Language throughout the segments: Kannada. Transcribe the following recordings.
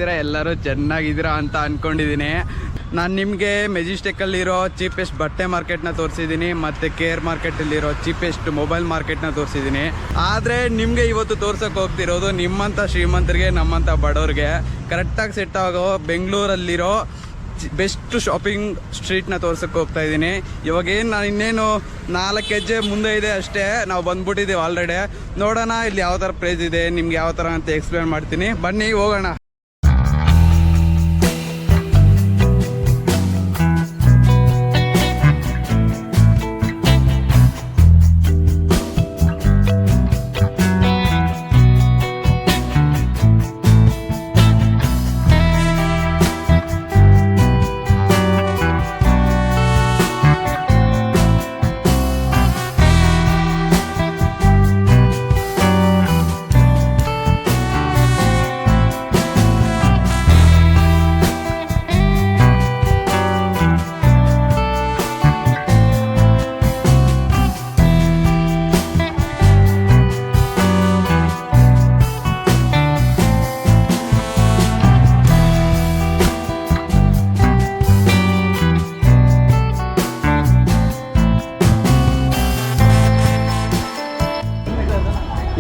ಹೇಗಿದ್ದೀರಾ? ಎಲ್ಲರೂ ಚೆನ್ನಾಗಿದ್ದೀರಾ ಅಂತ ಅಂದ್ಕೊಂಡಿದ್ದೀನಿ. ನಾನು ನಿಮಗೆ ಮೆಜೆಸ್ಟಿಕ್ಕಲ್ಲಿರೋ ಚೀಪೆಸ್ಟ್ ಬಟ್ಟೆ ಮಾರ್ಕೆಟ್ನ ತೋರಿಸಿದ್ದೀನಿ ಮತ್ತು ಕೇರ್ ಮಾರ್ಕೆಟಲ್ಲಿರೋ ಚೀಪೆಸ್ಟ್ ಮೊಬೈಲ್ ಮಾರ್ಕೆಟ್ನ ತೋರಿಸಿದ್ದೀನಿ. ಆದರೆ ನಿಮಗೆ ಇವತ್ತು ತೋರ್ಸೋಕೆ ಹೋಗ್ತಿರೋದು ನಿಮ್ಮಂಥ ಶ್ರೀಮಂತರಿಗೆ, ನಮ್ಮಂಥ ಬಡವ್ರಿಗೆ ಕರೆಕ್ಟಾಗಿ ಸೆಟ್ ಆಗೋ ಬೆಂಗಳೂರಲ್ಲಿರೋ ಬೆಸ್ಟ್ ಶಾಪಿಂಗ್ ಸ್ಟ್ರೀಟ್ನ ತೋರ್ಸೋಕೆ ಹೋಗ್ತಾ ಇದ್ದೀನಿ. ಇವಾಗೇನು ನಾನು ಇನ್ನೇನು 4 ಹೆಜ್ಜೆ ಮುಂದೆ ಇದೆ ಅಷ್ಟೇ, ನಾವು ಬಂದ್ಬಿಟ್ಟಿದ್ದೀವಿ ಆಲ್ರೆಡಿ. ನೋಡೋಣ ಇಲ್ಲಿ ಯಾವ ಥರ ಪ್ರೈಸ್ ಇದೆ, ನಿಮ್ಗೆ ಯಾವ ಥರ ಅಂತ ಎಕ್ಸ್ಪ್ಲೇನ್ ಮಾಡ್ತೀನಿ, ಬನ್ನಿ ಹೋಗೋಣ.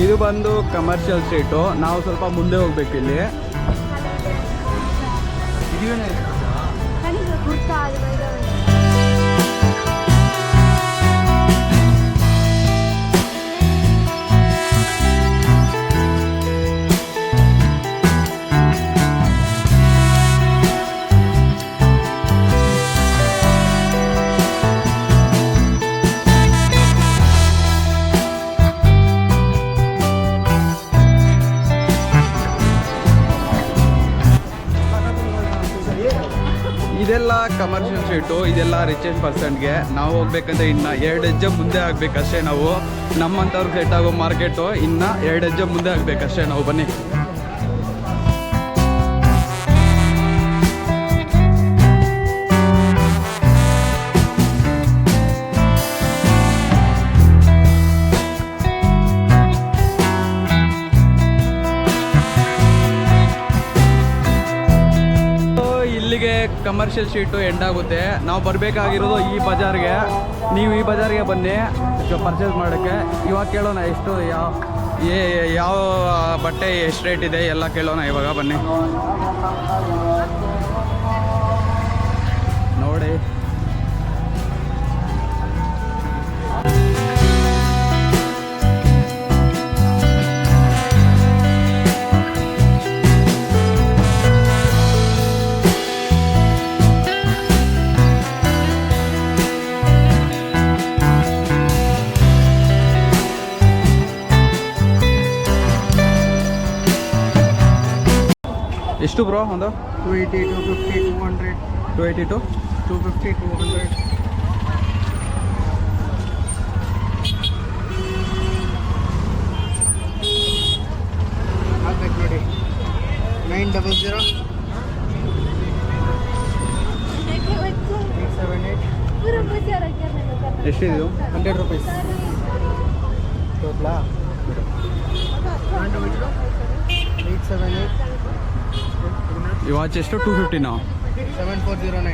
ಇದು ಬಂದು ಕಮರ್ಷಿಯಲ್ ಸ್ಟ್ರೀಟು. ನಾವು ಸ್ವಲ್ಪ ಮುಂದೆ ಹೋಗ್ಬೇಕು. ಇಲ್ಲಿ ಇದೆಲ್ಲ ಕಮರ್ಷಿಯಲ್ ಸ್ಟ್ರೀಟು, ಇದೆಲ್ಲ ರಿಚೆಸ್ಟ್ ಪರ್ಸನ್ಗೆ. ನಾವು ಹೋಗ್ಬೇಕಂದ್ರೆ ಇನ್ನು 2 ಹೆಜ್ಜೆ ಮುಂದೆ ಆಗಬೇಕಷ್ಟೇ. ನಾವು ನಮ್ಮಂಥವ್ರಿಗೆ ಸೆಟ್ ಆಗೋ ಮಾರ್ಕೆಟು ಇನ್ನು 2 ಹೆಜ್ಜೆ ಮುಂದೆ ಆಗಬೇಕಷ್ಟೇ ನಾವು. ಬನ್ನಿ. ಕಮರ್ಷಿಯಲ್ ಸ್ಟ್ರೀಟು ಎಂಡ್ ಆಗುತ್ತೆ. ನಾವು ಬರಬೇಕಾಗಿರೋದು ಈ ಬಜಾರ್ಗೆ. ನೀವು ಈ ಬಜಾರ್ಗೆ ಬನ್ನಿ ಪರ್ಚೇಸ್ ಮಾಡೋಕ್ಕೆ. ಇವಾಗ ಕೇಳೋಣ ಎಷ್ಟು ಯಾವ ಬಟ್ಟೆ ಎಷ್ಟು ರೇಟ್ ಇದೆ ಎಲ್ಲ ಕೇಳೋಣ ಇವಾಗ. ಬನ್ನಿ ನೋಡಿ. ಎಷ್ಟು ಬ್ರೋ? ಒಂದು 280, 250, 200. 282, 250, 200. ಆಗ್ಬೇಕು ನೋಡಿ. 900 878. ಎಷ್ಟಿದು? 100 rupees. ಟೋಟಲಾ 878. ಈ ವಾಚ್ ಎಷ್ಟು? 250 ನಾವು 7409.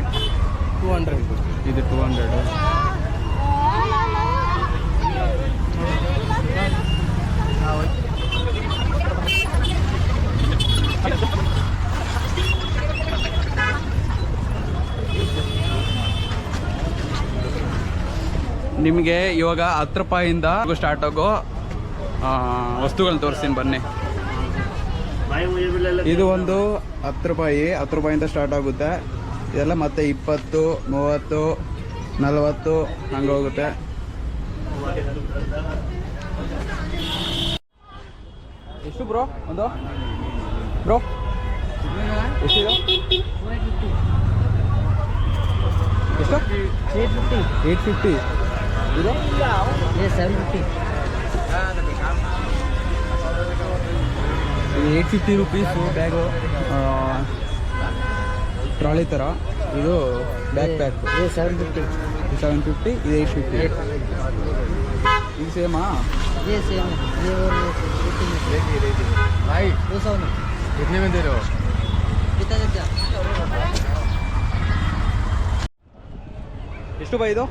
200. ಇದು 200. ನಿಮಗೆ ಇವಾಗ 10 ರೂಪಾಯಿಂದ ಸ್ಟಾರ್ಟ್ ಆಗೋ ವಸ್ತುಗಳನ್ನ ತೋರಿಸ್ತೀನಿ ಬನ್ನಿ. ಇದು ಒಂದು 10 ರೂಪಾಯಿಂದ ಸ್ಟಾರ್ಟ್ ಆಗುತ್ತೆ. ಇದೆಲ್ಲ ಮತ್ತೆ 20, 30, 40 ಹಂಗೆ ಹೋಗುತ್ತೆ. ಎಷ್ಟು ಬ್ರೋ? ಒಂದು ಬ್ರೋ ಎಷ್ಟಿದೆ? ಎಷ್ಟು? 850. ಇದು 750. ಇದು 850 ರೂಪೀಸು ಬ್ಯಾಗು, ಟ್ರಾಲಿ ಥರ. ಇದು ಬ್ಯಾಕ್ ಪ್ಯಾಕ್ 750. 750. ಇದು 850. ಇದು ಸೇಮಾ? ये सेम ये और ये भाई 200 में कितने में दे रहे हो? ಎಷ್ಟು ಬೈ ಇದು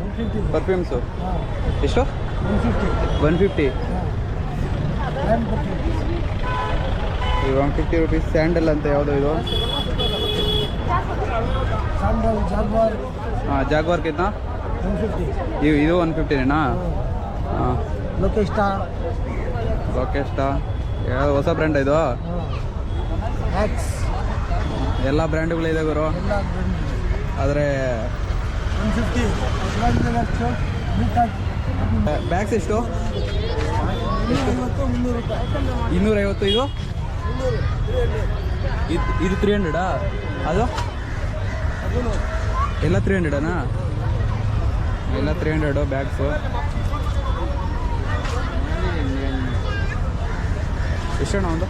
150. ಪರ್ಫ್ಯೂಮ್ಸು ಹಾಂ ಎಷ್ಟು 150. 150 ಹಾಂ 150. ಈ 150 ರುಪೀಸ್ ಸ್ಯಾಂಡಲ್ ಅಂತ ಯಾವುದೋ ಇದು ಸ್ಯಾಂಡಲ್ ಜಾಗ್ವಾರ್ ಹಾಂ ಜಾಗ್ವಾರ್ ಕಿತ್ನಾ 150. ಇದು 150ನೇನಾ ಹಾಂ ಲೋಕೆಸ್ಟಾ ಲೋಕೆಸ್ಟಾ ಯಾವುದು ಹೊಸ ಬ್ರ್ಯಾಂಡ್ ಇದು ಎಕ್ಸ್ ಎಲ್ಲ ಬ್ರ್ಯಾಂಡ್ಗಳಿದೆ ಗುರು ಎಲ್ಲ ಆದರೆ 150. ಬ್ಯಾಗ್ಸ್ ಎಷ್ಟು 250 ರೂಪಾಯಿ 250 ಇದು ಇದು 300 ಅದು ಎಲ್ಲ 300ನಾ ಎಲ್ಲ 300 ಬ್ಯಾಗ್ಸು ಎಷ್ಟಣ್ಣ ಒಂದು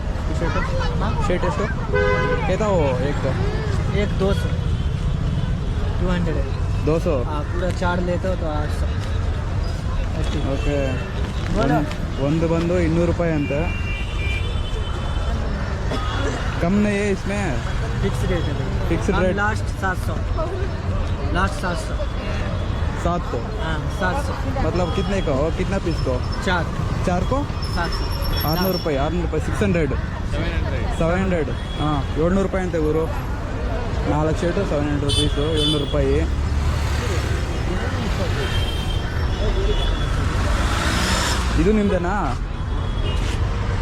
ಶರ್ಟ್ ಎಷ್ಟು ಕೇತಾವು ಏಕ್ एक 200 200 200 हाँ पूरा 4 लेते हो तो 800. ಓಕೆ बोलो ಒಂದು ಬಂದು 200 ರೂಪಾಯಿ ಅಂತೆ कम नहीं है इसमें फिक्स रेट है भाई. Fixed हम rate? लास्ट 700 लास्ट 700 700 हाँ 700 मतलब कितने का हो कितना पीस को 4 को 700 600 ರೂಪಾಯಿ 600 700 ಹಾಂ 700 ರೂಪಾಯಿ ಅಂತೆ ಗುರು 4 ಶರ್ಟು 700 ರುಪೀಸು 700 ರೂಪಾಯಿ ಇದು ನಿಮ್ದೇನಾ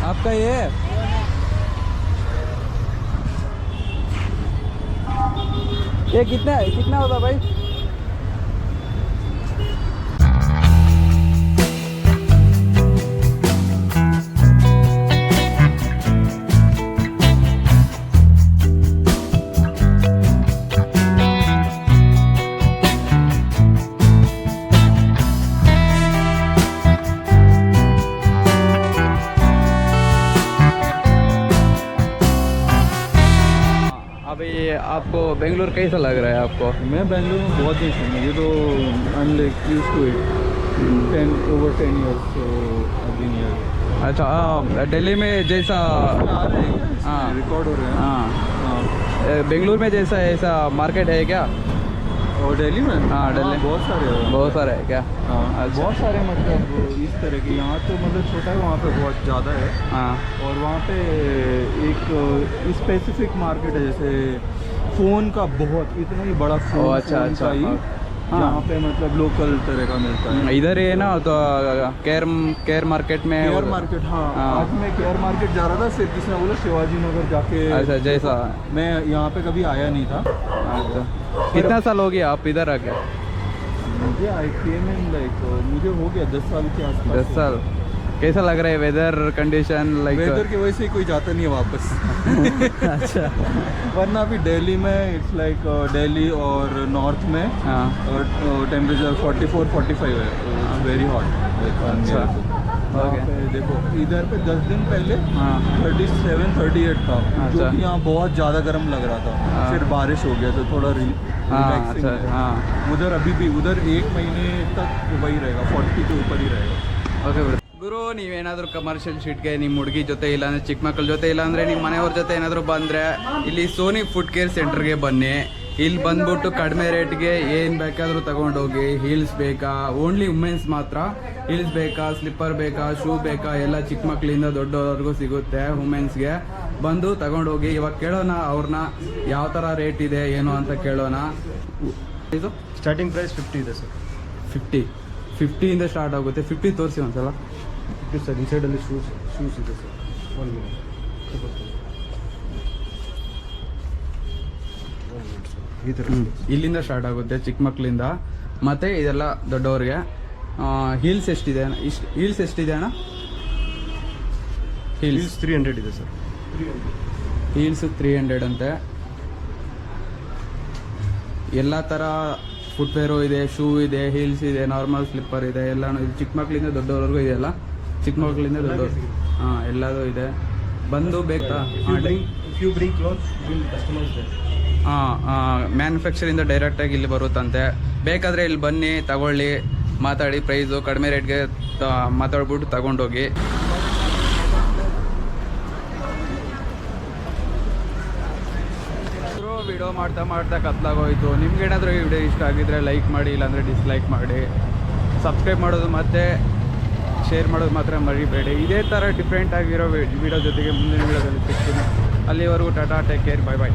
आपका ये कितना होता भाई अभी आपको बेंगलुरु कैसा लग रहा है आपको मैं बेंगलुरु में बहुत दिन से मुझे तो I am like use to it 10 years so I've been here. अच्छा दिल्ली में जैसा हाँ रिकॉर्ड हो रहे हैं हाँ हाँ बेंगलुरु में जैसा ऐसा मार्केट है क्या और दिल्ली में हाँ, दिल्ली। बहुत सारे हैं बहुत सारे है क्या हाँ अच्छा। बहुत सारे मतलब इस तरह के यहाँ तो मतलब छोटा है वहाँ पे बहुत ज़्यादा है हाँ और वहाँ पे एक स्पेसिफिक मार्केट है जैसे फ़ोन का बहुत इतना ही बड़ा फ़ोन ओ, अच्छा, फ़ोन अच्छा, का ही हाँ। यहाँ पे मतलब लोकल तरह का मिलता है इधर ही है ना तो केयर मार्केट में केयर मार्केट हाँ हाँ। आज मैं केयर मार्केट जा रहा था फिर किसी ने बोला शिवाजी नगर जाके अच्छा जैसा मैं यहाँ पे कभी आया नहीं था अच्छा कितना साल हो गया आप इधर आके मुझे आई केम इन लाइक मुझे हो गया 10 साल के आसपास 10 साल कैसा लग रहा है वेदर कंडीशन लाइक वेदर की वजह से ही कोई जाता नहीं है वापस अच्छा वरना अभी दिल्ली में इट्स लाइक दिल्ली और नॉर्थ में हाँ टेम्परेचर 44-45 है वेरी हॉट अच्छा। Okay. देखो इधर पे 10 दिन पहले हाँ 37-38 था जो अच्छा। कि यहाँ बहुत ज़्यादा गर्म लग रहा था हाँ। फिर बारिश हो गया तो थोड़ा हाँ रिलैक्सिंग अच्छा है। हाँ उधर अभी भी उधर 1 महीने तक वही रहेगा 40 के ऊपर ही रहेगा ಓಕೆ ಗುರು ನೀವೇನಾದರೂ ಕಮರ್ಷಿಯಲ್ ಶೀಟ್ಗೆ ನಿಮ್ಮ ಹುಡುಗಿ ಜೊತೆ ಇಲ್ಲಾಂದರೆ ಚಿಕ್ಕ ಮಕ್ಕಳ ಜೊತೆ ಇಲ್ಲಾಂದರೆ ನಿಮ್ಮ ಮನೆಯವ್ರ ಜೊತೆ ಏನಾದರೂ ಬಂದರೆ ಇಲ್ಲಿ ಸೋನಿ ಫುಡ್ ಕೇರ್ ಸೆಂಟರ್ಗೆ ಬನ್ನಿ ಇಲ್ಲಿ ಬಂದ್ಬಿಟ್ಟು ಕಡಿಮೆ ರೇಟ್ಗೆ ಏನು ಬೇಕಾದರೂ ತಗೊಂಡೋಗಿ ಹೀಲ್ಸ್ ಬೇಕಾ ಓನ್ಲಿ ವುಮೆನ್ಸ್ ಮಾತ್ರ ಹೀಲ್ಸ್ ಬೇಕಾ ಸ್ಲಿಪ್ಪರ್ ಬೇಕಾ ಶೂ ಬೇಕಾ ಎಲ್ಲ ಚಿಕ್ಕ ಮಕ್ಕಳಿಂದ ದೊಡ್ಡವ್ರಿಗೂ ಸಿಗುತ್ತೆ ವುಮೆನ್ಸ್ಗೆ ಬಂದು ತಗೊಂಡೋಗಿ ಇವಾಗ ಕೇಳೋಣ ಅವ್ರನ್ನ ಯಾವ ಥರ ರೇಟ್ ಇದೆ ಏನು ಅಂತ ಕೇಳೋಣ ಇದು ಸ್ಟಾರ್ಟಿಂಗ್ ಪ್ರೈಸ್ 50 ಇದೆ ಸರ್ 50ಇಂದ ಸ್ಟಾರ್ಟ್ ಆಗುತ್ತೆ 50 ತೋರಿಸಿ ಒಂದ್ಸಲ 50 ಸರ್ ಈ ಸೈಡಲ್ಲಿ ಶೂಸ್ ಇದೆ ಸರ್ 1 ಮಿನಿಟ್ ಈ ಥರ ಇಲ್ಲಿಂದ ಸ್ಟಾರ್ಟ್ ಆಗುತ್ತೆ ಚಿಕ್ಕ ಮಕ್ಕಳಿಂದ ಮತ್ತೆ ಇದೆಲ್ಲ ದೊಡ್ಡವ್ರಿಗೆ ಹೀಲ್ಸ್ ಎಷ್ಟಿದೆ ಹೀಲ್ಸ್ ಎಷ್ಟಿದೆ ಅಣ್ಣ ಹೀಲ್ಸ್ 300 ಇದೆ ಸರ್ ಹೀಲ್ಸ್ 300 ಅಂತೆ ಎಲ್ಲ ಥರ ಫುಟ್ವೇರು ಇದೆ ಶೂ ಇದೆ ಹೀಲ್ಸ್ ಇದೆ ನಾರ್ಮಲ್ ಸ್ಲಿಪ್ಪರ್ ಇದೆ ಎಲ್ಲನೂ ಇದೆ ಚಿಕ್ಕ ಮಕ್ಕಳಿಂದ ದೊಡ್ಡವ್ರಿಗೂ ಇದೆಯಲ್ಲ ಚಿಕ್ಕ ಮಕ್ಕಳಿಂದ ದೊಡ್ಡವ್ರು ಹಾಂ ಎಲ್ಲದೂ ಇದೆ ಬಂದು ಬೇಕಾ you bring clothes will customise there ಹಾಂ ಮ್ಯಾನುಫ್ಯಾಕ್ಚರಿಂದ ಡೈರೆಕ್ಟಾಗಿ ಇಲ್ಲಿ ಬರುತ್ತಂತೆ ಬೇಕಾದರೆ ಇಲ್ಲಿ ಬನ್ನಿ ತಗೊಳ್ಳಿ ಮಾತಾಡಿ ಪ್ರೈಸು ಕಡಿಮೆ ರೇಟ್ಗೆ ಮಾತಾಡ್ಬಿಟ್ಟು ತಗೊಂಡೋಗಿ ವಿಡಿಯೋ ಮಾಡ್ತಾ ಮಾಡ್ತಾ ಕತ್ಲಾಗೋಯ್ತು. ನಿಮ್ಗೆ ಏನಾದರೂ ಈ ವಿಡಿಯೋ ಇಷ್ಟ ಆಗಿದ್ರೆ ಲೈಕ್ ಮಾಡಿ, ಇಲ್ಲಾಂದರೆ ಡಿಸ್ಲೈಕ್ ಮಾಡಿ. ಸಬ್ಸ್ಕ್ರೈಬ್ ಮಾಡೋದು ಮತ್ತು ಶೇರ್ ಮಾಡೋದು ಮಾತ್ರ ಮರಿಬೇಡಿ. ಇದೇ ಥರ ಡಿಫ್ರೆಂಟ್ ಆಗಿರೋ ವಿಡಿಯೋ ಜೊತೆಗೆ ಮುಂದಿನ ವಿಡಿಯೋದಲ್ಲಿ ಸಿಗ್ತೀನಿ. ಅಲ್ಲಿವರೆಗೂ ಟಾಟಾ, ಟೇಕ್ ಕೇರ್, ಬಾಯ್ ಬಾಯ್.